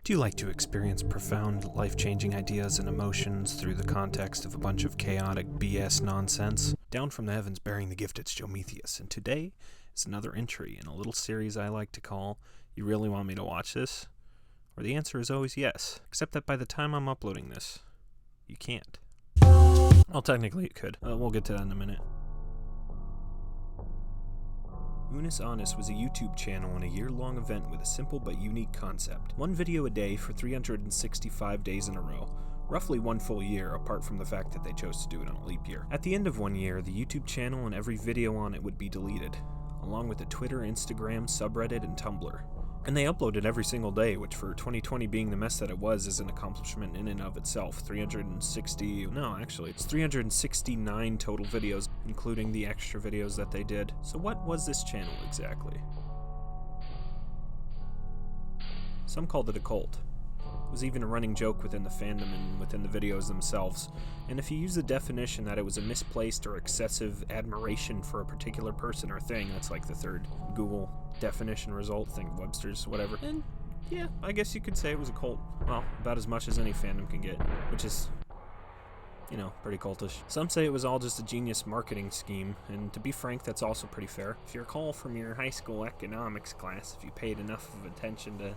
Do you like to experience profound, life-changing ideas and emotions through the context of a bunch of chaotic BS nonsense? Down from the heavens bearing the gift, it's Jometheus, and today is another entry in a little series I like to call, You Really Want Me to Watch This? Where the answer is always yes, except that by the time I'm uploading this, you can't. Well, technically it could. We'll get to that in a minute. Unus Annus was a YouTube channel and a year-long event with a simple but unique concept. One video a day for 365 days in a row. Roughly one full year, apart from the fact that they chose to do it on a leap year. At the end of 1 year, the YouTube channel and every video on it would be deleted, along with the Twitter, Instagram, subreddit, and Tumblr. And they uploaded every single day, which for 2020 being the mess that it was is an accomplishment in and of itself. It's 369 total videos, including the extra videos that they did. So what was this channel exactly? Some called it a cult. It was even a running joke within the fandom and within the videos themselves. And if you use the definition that it was a misplaced or excessive admiration for a particular person or thing, that's like the third Google definition result, think Webster's, whatever. And yeah, I guess you could say it was a cult. Well, about as much as any fandom can get, which is, pretty cultish. Some say it was all just a genius marketing scheme, and to be frank, that's also pretty fair. If you recall from your high school economics class, if you paid enough of attention to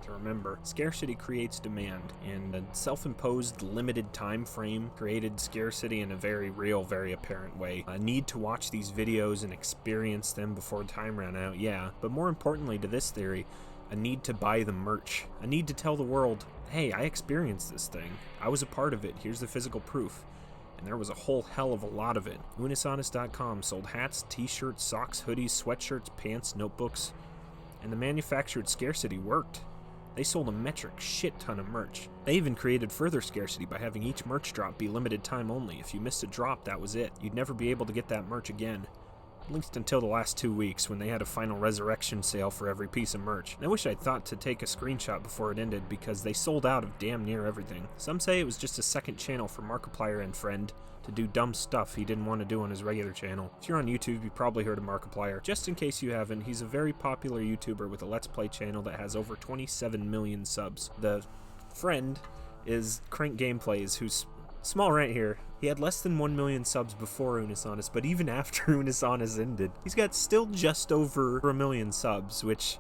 remember, scarcity creates demand, and a self-imposed limited time frame created scarcity in a very real, very apparent way. A need to watch these videos and experience them before time ran out, yeah, but more importantly to this theory, a need to buy the merch. A need to tell the world, hey, I experienced this thing. I was a part of it. Here's the physical proof. And there was a whole hell of a lot of it. UnusAnnus.com sold hats, t-shirts, socks, hoodies, sweatshirts, pants, notebooks, and the manufactured scarcity worked. They sold a metric shit ton of merch. They even created further scarcity by having each merch drop be limited time only. If you missed a drop, that was it. You'd never be able to get that merch again. At least until the last 2 weeks, when they had a final resurrection sale for every piece of merch. And I wish I'd thought to take a screenshot before it ended, because they sold out of damn near everything. Some say it was just a second channel for Markiplier and friend to do dumb stuff he didn't want to do on his regular channel. If you're on YouTube, you probably heard of Markiplier. Just in case you haven't, he's a very popular YouTuber with a Let's Play channel that has over 27 million subs. The friend is Crank Gameplays, who's small rant here. He had less than 1 million subs before Unus Annus, but even after Unus Annus ended, he's got still just over 1 million subs, which,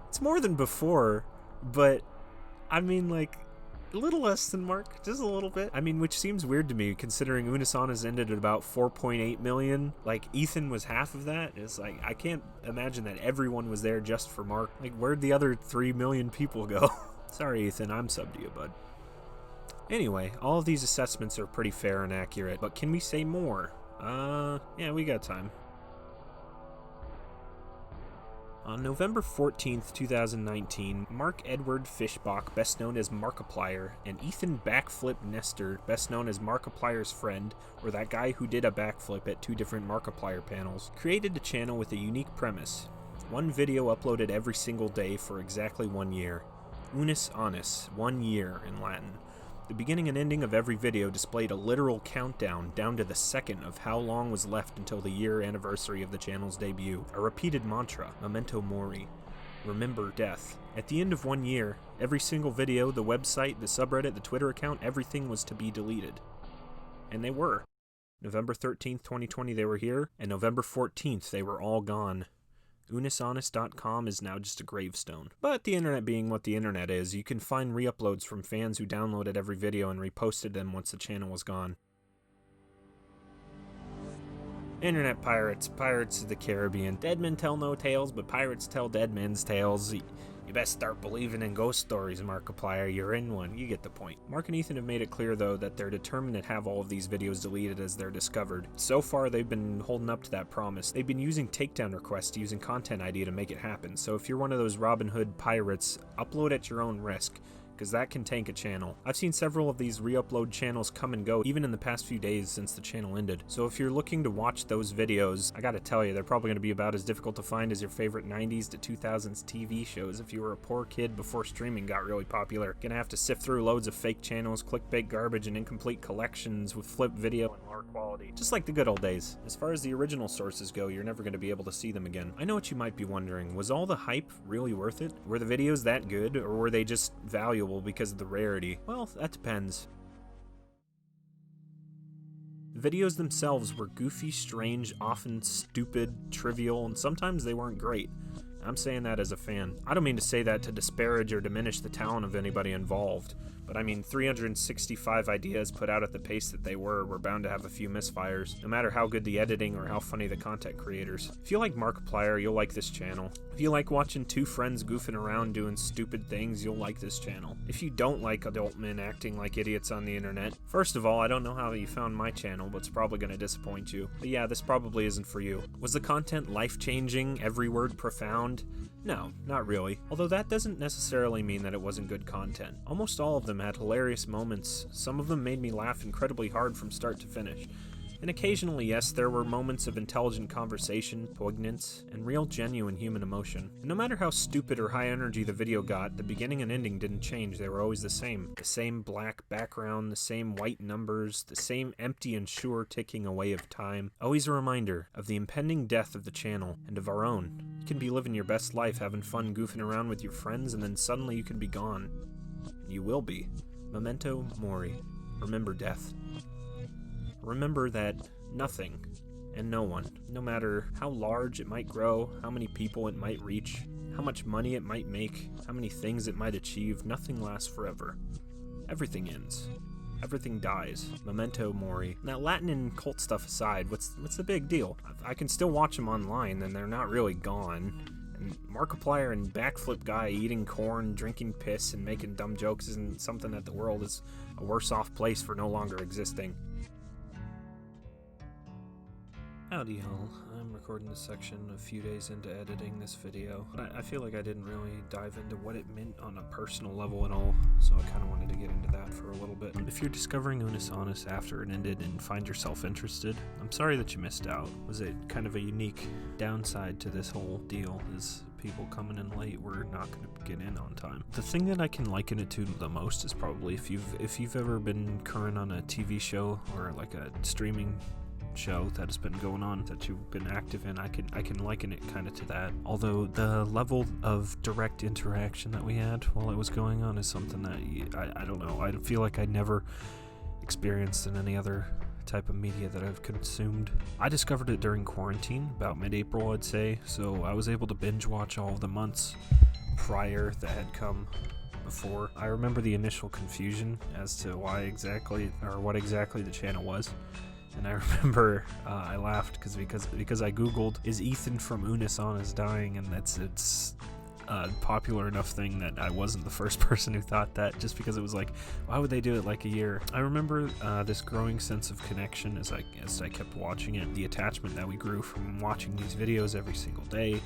it's more than before, but, I mean, like, a little less than Mark, just a little bit. I mean, which seems weird to me, considering Unus Annus ended at about 4.8 million. Like, Ethan was half of that. It's like, I can't imagine that everyone was there just for Mark. Like, where'd the other 3 million people go? Sorry, Ethan, I'm sub to you, bud. Anyway, all of these assessments are pretty fair and accurate, but can we say more? Yeah, we got time. On November 14th, 2019, Mark Edward Fishbach, best known as Markiplier, and Ethan Backflip Nestor, best known as Markiplier's friend, or that guy who did a backflip at 2 different Markiplier panels, created a channel with a unique premise. One video uploaded every single day for exactly 1 year. Unus Annus, 1 year in Latin. The beginning and ending of every video displayed a literal countdown down to the second of how long was left until the year anniversary of the channel's debut. A repeated mantra, memento mori, remember death. At the end of 1 year, every single video, the website, the subreddit, the Twitter account, everything was to be deleted. And they were. November 13th, 2020 they were here, and November 14th they were all gone. UnusAnnus.com is now just a gravestone. But the internet being what the internet is, you can find re-uploads from fans who downloaded every video and reposted them once the channel was gone. Internet pirates, pirates of the Caribbean. Dead men tell no tales, but pirates tell dead men's tales. You best start believing in ghost stories, Markiplier. You're in one. You get the point. Mark and Ethan have made it clear, though, that they're determined to have all of these videos deleted as they're discovered. So far, they've been holding up to that promise. They've been using takedown requests using Content ID to make it happen. So if you're one of those Robin Hood pirates, upload at your own risk, because that can tank a channel. I've seen several of these re-upload channels come and go, even in the past few days since the channel ended. So if you're looking to watch those videos, I gotta tell you, they're probably gonna be about as difficult to find as your favorite 90s to 2000s TV shows if you were a poor kid before streaming got really popular. Gonna have to sift through loads of fake channels, clickbait garbage, and incomplete collections with flip video and lower quality. Just like the good old days. As far as the original sources go, you're never gonna be able to see them again. I know what you might be wondering, was all the hype really worth it? Were the videos that good, or were they just valuable valuable because of the rarity. Well, that depends. The videos themselves were goofy, strange, often stupid, trivial, and sometimes they weren't great. I'm saying that as a fan. I don't mean to say that to disparage or diminish the talent of anybody involved, but I mean 365 ideas put out at the pace that they were bound to have a few misfires, no matter how good the editing or how funny the content creators. If you like Markiplier, you'll like this channel. If you like watching two friends goofing around doing stupid things, you'll like this channel. If you don't like adult men acting like idiots on the internet, first of all, I don't know how you found my channel, but it's probably going to disappoint you. But yeah, this probably isn't for you. Was the content life-changing, every word profound? No, not really. Although that doesn't necessarily mean that it wasn't good content. Almost all of them had hilarious moments. Some of them made me laugh incredibly hard from start to finish. And occasionally, yes, there were moments of intelligent conversation, poignance, and real genuine human emotion. And no matter how stupid or high energy the video got, the beginning and ending didn't change. They were always the same. The same black background, the same white numbers, the same empty and sure ticking away of time. Always a reminder of the impending death of the channel, and of our own. You can be living your best life, having fun goofing around with your friends, and then suddenly you can be gone. You will be. Memento mori. Remember death. Remember that nothing and no one, no matter how large it might grow, how many people it might reach, how much money it might make, how many things it might achieve, nothing lasts forever. Everything ends. Everything dies. Memento mori. Now, Latin and cult stuff aside, what's the big deal? I can still watch them online, and they're not really gone. And Markiplier and Backflip guy eating corn, drinking piss, and making dumb jokes isn't something that the world is a worse off place for no longer existing. Howdy y'all, I'm recording this section a few days into editing this video, but I feel like I didn't really dive into what it meant on a personal level at all, so I kind of wanted to get into that for a little bit. If you're discovering Unus Annus after it ended and find yourself interested, I'm sorry that you missed out. Was it kind of a unique downside to this whole deal is people coming in late were not going to get in on time. The thing that I can liken it to the most is probably if you've ever been current on a TV show or like a streaming show that has been going on that you've been active in, I can liken it kind of to that. Although the level of direct interaction that we had while it was going on is something that I don't know. I feel like I never experienced in any other type of media that I've consumed. I discovered it during quarantine, about mid-April I'd say, so I was able to binge watch all of the months prior that had come before. I remember the initial confusion as to what exactly the channel was. And I remember I laughed because I googled, is Ethan from Unus Annus dying? And it's a popular enough thing that I wasn't the first person who thought that, just because it was like, why would they do it like a year? I remember this growing sense of connection as I kept watching it, the attachment that we grew from watching these videos every single day,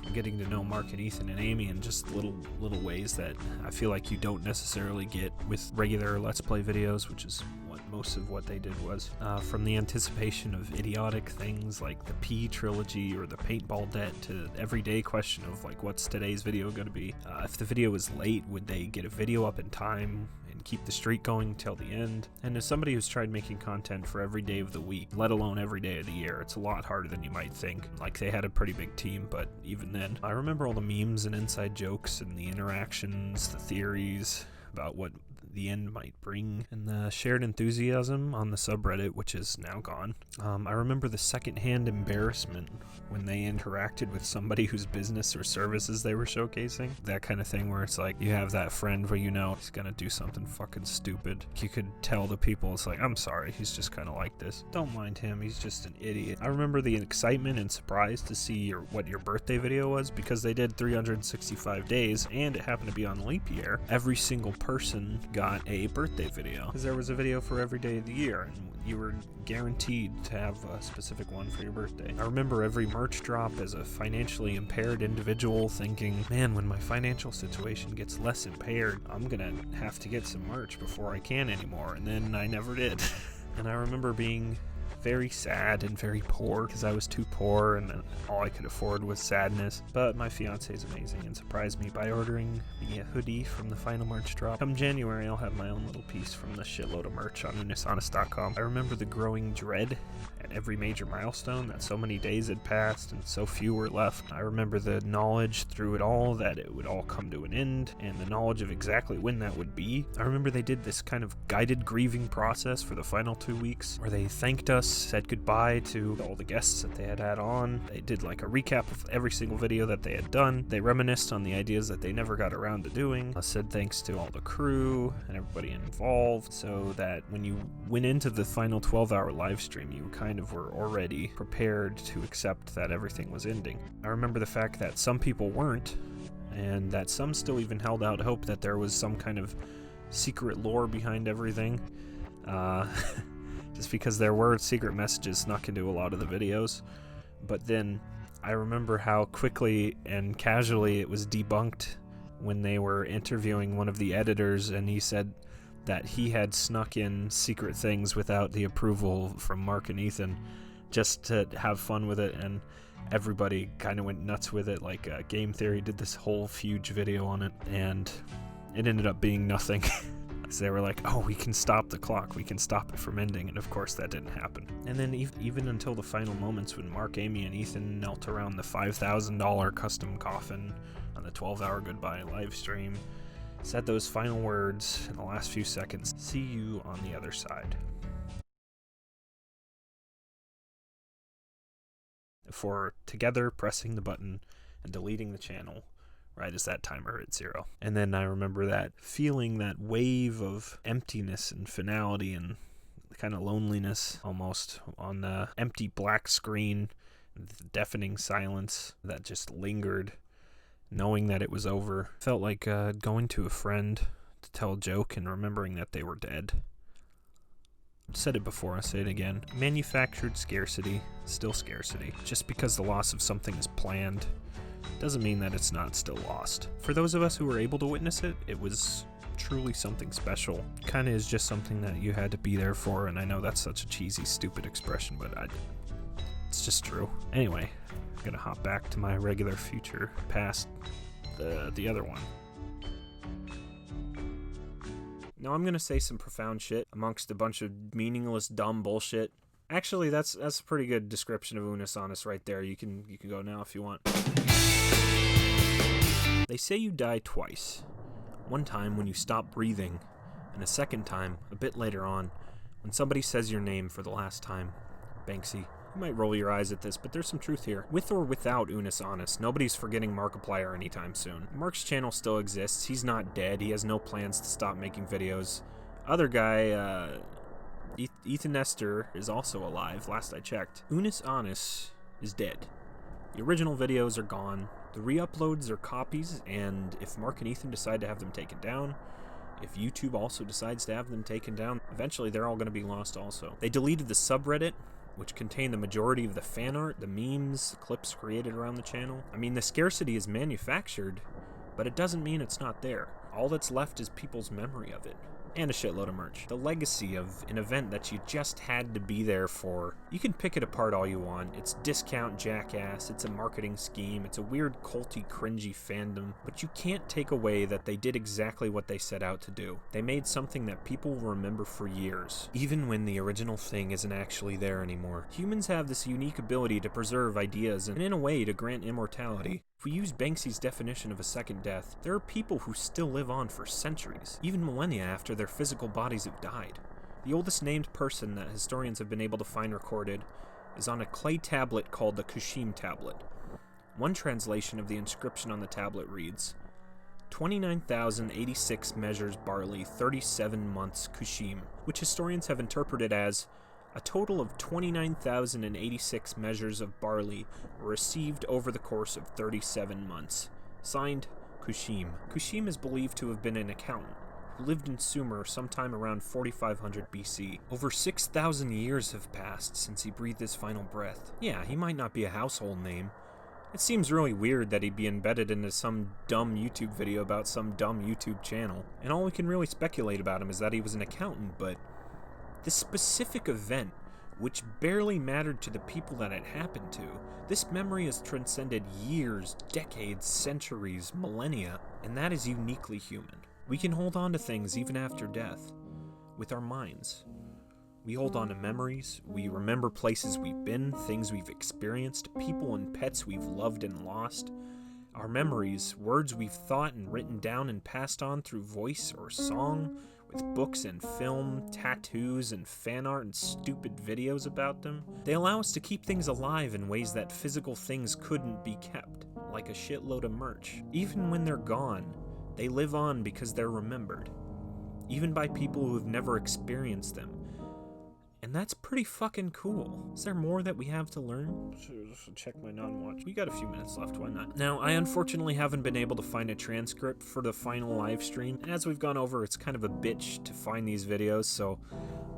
from getting to know Mark and Ethan and Amy in just little ways that I feel like you don't necessarily get with regular Let's Play videos, which is most of what they did was. From the anticipation of idiotic things like the P trilogy or the paintball debt to the everyday question of like, what's today's video going to be? If the video was late, would they get a video up in time and keep the streak going till the end? And as somebody who's tried making content for every day of the week, let alone every day of the year, it's a lot harder than you might think. Like, they had a pretty big team, but even then, I remember all the memes and inside jokes and the interactions, the theories about what the end might bring, and the shared enthusiasm on the subreddit, which is now gone. I remember the secondhand embarrassment when they interacted with somebody whose business or services they were showcasing. That kind of thing where it's like, you have that friend where you know he's gonna do something fucking stupid. You could tell the people, it's like, I'm sorry, he's just kind of like this. Don't mind him, he's just an idiot. I remember the excitement and surprise to see what your birthday video was, because they did 365 days, and it happened to be on leap year. Every single person got a birthday video, because there was a video for every day of the year, and you were guaranteed to have a specific one for your birthday. I remember every merch drop as a financially impaired individual thinking, man, when my financial situation gets less impaired, I'm gonna have to get some merch before I can anymore, and then I never did. And I remember being very sad and very poor because I was too poor and all I could afford was sadness. But my fiance is amazing and surprised me by ordering me a hoodie from the final merch drop. Come January, I'll have my own little piece from the shitload of merch on unusannus.com. I remember the growing dread at every major milestone that so many days had passed and so few were left. I remember the knowledge through it all that it would all come to an end and the knowledge of exactly when that would be. I remember they did this kind of guided grieving process for the final 2 weeks where they thanked us, said goodbye to all the guests that they had on. They did like a recap of every single video that they had done. They reminisced on the ideas that they never got around to doing. Said thanks to all the crew and everybody involved so that when you went into the final 12-hour live stream, you kind of were already prepared to accept that everything was ending. I remember the fact that some people weren't, and that some still even held out hope that there was some kind of secret lore behind everything. Just because there were secret messages snuck into a lot of the videos. But then I remember how quickly and casually it was debunked when they were interviewing one of the editors and he said that he had snuck in secret things without the approval from Mark and Ethan just to have fun with it, and everybody kind of went nuts with it. Like Game Theory did this whole huge video on it and it ended up being nothing. So they were like, oh, we can stop the clock, we can stop it from ending, and of course that didn't happen. And then even until the final moments when Mark, Amy, and Ethan knelt around the $5,000 custom coffin on the 12-hour goodbye live stream, said those final words in the last few seconds, "See you on the other side." Before together pressing the button and deleting the channel right as that timer hit 0. And then I remember that feeling, that wave of emptiness and finality and kind of loneliness almost on the empty black screen, the deafening silence that just lingered, knowing that it was over. Felt like going to a friend to tell a joke and remembering that they were dead. I've said it before, I'll say it again. Manufactured scarcity, still scarcity. Just because the loss of something is planned doesn't mean that it's not still lost. For those of us who were able to witness it, it was truly something special. Kind of is just something that you had to be there for, and I know that's such a cheesy, stupid expression, but it's just true. Anyway, I'm gonna hop back to my regular future past the other one. Now I'm gonna say some profound shit amongst a bunch of meaningless, dumb bullshit. Actually, that's a pretty good description of Unus Annus right there. You can go now if you want. They say you die twice. One time when you stop breathing, and a second time, a bit later on, when somebody says your name for the last time. Banksy. You might roll your eyes at this, but there's some truth here. With or without Unus Annus, nobody's forgetting Markiplier anytime soon. Mark's channel still exists. He's not dead. He has no plans to stop making videos. Other guy, Ethan Nestor, is also alive, last I checked. Unus Annus is dead. The original videos are gone. The re-uploads are copies, and if Mark and Ethan decide to have them taken down, if YouTube also decides to have them taken down, eventually they're all going to be lost also. They deleted the subreddit, which contained the majority of the fan art, the memes, the clips created around the channel. I mean, the scarcity is manufactured, but it doesn't mean it's not there. All that's left is people's memory of it. And a shitload of merch. The legacy of an event that you just had to be there for. You can pick it apart all you want. It's discount jackass, it's a marketing scheme, it's a weird culty cringy fandom, but you can't take away that they did exactly what they set out to do. They made something that people will remember for years, even when the original thing isn't actually there anymore. Humans have this unique ability to preserve ideas and in a way to grant immortality. If we use Banksy's definition of a second death, there are people who still live on for centuries, even millennia after their physical bodies have died. The oldest named person that historians have been able to find recorded is on a clay tablet called the Kushim tablet. One translation of the inscription on the tablet reads, 29,086 measures barley, 37 months Kushim, which historians have interpreted as a total of 29,086 measures of barley were received over the course of 37 months. Signed, Kushim. Kushim is believed to have been an accountant who lived in Sumer sometime around 4500 BC. Over 6,000 years have passed since he breathed his final breath. Yeah, he might not be a household name. It seems really weird that he'd be embedded into some dumb YouTube video about some dumb YouTube channel. And all we can really speculate about him is that he was an accountant, but this specific event which barely mattered to the people that it happened to. This memory has transcended years, decades, centuries, millennia, and that is uniquely human. We can hold on to things even after death, with our minds. We hold on to memories, we remember places we've been, things we've experienced, people and pets we've loved and lost. Our memories, words we've thought and written down and passed on through voice or song, with books and film, tattoos and fan art and stupid videos about them. They allow us to keep things alive in ways that physical things couldn't be kept, like a shitload of merch. Even when they're gone, they live on because they're remembered, even by people who have never experienced them. And that's pretty fucking cool. Is there more that we have to learn? Should check my non-watch. We got a few minutes left, why not? Now, I unfortunately haven't been able to find a transcript for the final live stream. As we've gone over, it's kind of a bitch to find these videos, so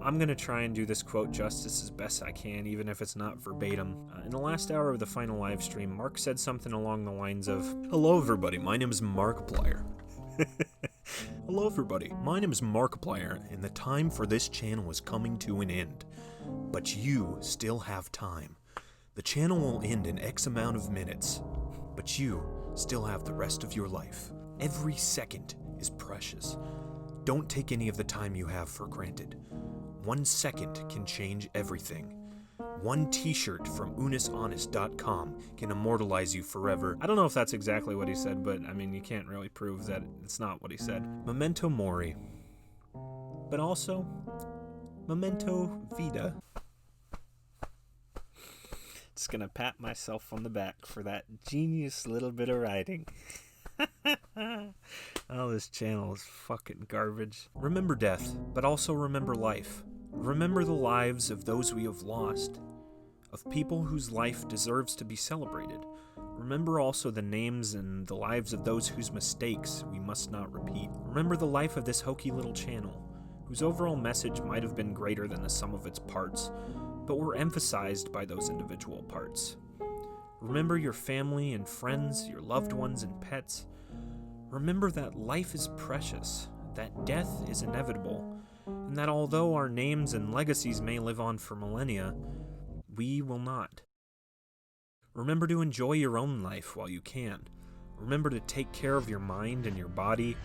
I'm gonna try and do this quote justice as best I can, even if it's not verbatim. In the last hour of the final live stream, Mark said something along the lines of, "Hello everybody, my name is Markiplier." Hello everybody, my name is Markiplier, and the time for this channel is coming to an end. But you still have time. The channel will end in X amount of minutes, but you still have the rest of your life. Every second is precious. Don't take any of the time you have for granted. 1 second can change everything. One t-shirt from unusannus.com can immortalize you forever. I don't know if that's exactly what he said, but I mean, you can't really prove that it's not what he said. Memento mori. But also, memento vita. Just gonna pat myself on the back for that genius little bit of writing. Oh, this channel is fucking garbage. Remember death, but also remember life. Remember the lives of those we have lost, of people whose life deserves to be celebrated. Remember also the names and the lives of those whose mistakes we must not repeat. Remember the life of this hokey little channel, whose overall message might have been greater than the sum of its parts, but were emphasized by those individual parts. Remember your family and friends, your loved ones and pets. Remember that life is precious, that death is inevitable, and that although our names and legacies may live on for millennia, we will not. Remember to enjoy your own life while you can. Remember to take care of your mind and your body.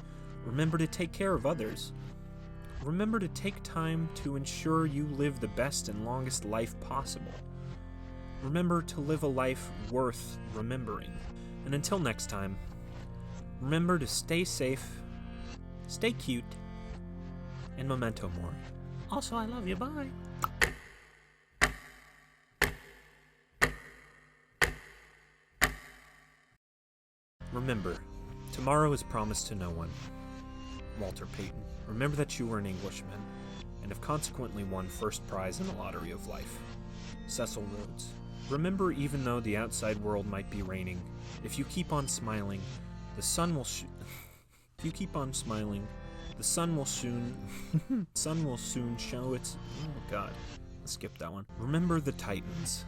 Remember to take care of others. Remember to take time to ensure you live the best and longest life possible. Remember to live a life worth remembering. And until next time, remember to stay safe, stay cute, and memento mori. Also, I love you, bye. Remember, tomorrow is promised to no one. Walter Payton. Remember that you were an Englishman, and have consequently won first prize in the lottery of life. Cecil Rhodes. Remember, even though the outside world might be raining, if you keep on smiling, the sun will if you keep on smiling, the sun will soon show its... Oh god, let's skip that one. Remember the Titans.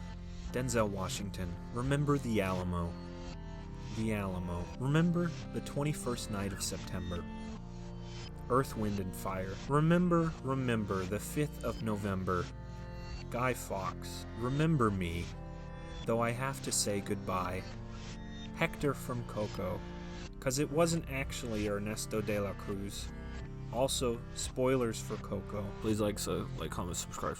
Denzel Washington. Remember the Alamo. The Alamo. Remember the 21st night of September. Earth, Wind, and Fire. Remember the 5th of November. Guy Fawkes. Remember me, though I have to say goodbye. Hector from Coco. 'Cause it wasn't actually Ernesto de la Cruz. Also, spoilers for Coco. Please like, comment, subscribe.